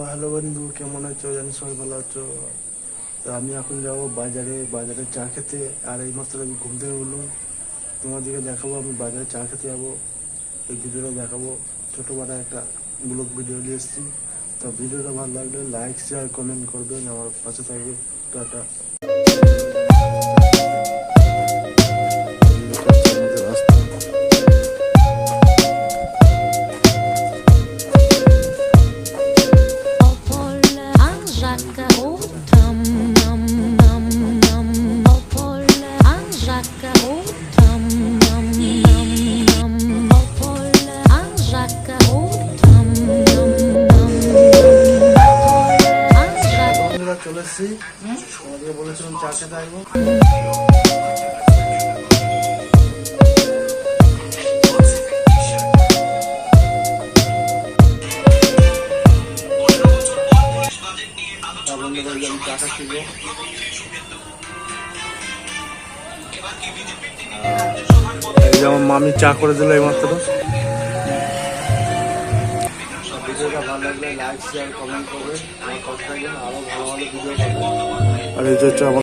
Hello বন্ধু, কেমন আছো? জানি সবাই ভালো আছো। তো আমি এখন যাবো বাজারে চা খেতে। আর এই মাত্র আমি ঘুম থেকে উঠলাম। তোমাদেরকে দেখাবো আমি বাজারে চা খেতে যাবো। এই ভিডিওটা দেখাবো, ছোটো বড় একটা ব্লগ ভিডিও নিয়ে এসেছি। তো ভিডিওটা ভালো লাগলে লাইক শেয়ার কমেন্ট করবেন, আমার পাশে থাকবে। টাটা। চলে এসছি, তোমাদেরকে বলেছিলাম চা খেতে আসবো। যেমন মামি চা করে দিল এই মাত্র। ভিডিওটা ভালো লাগলে লাইক শেয়ার কমেন্ট করবেন, আমার পাশে থাকবেন, আরো ভালো ভালো ভিডিও পাবেন। আর এই যে হচ্ছে আমার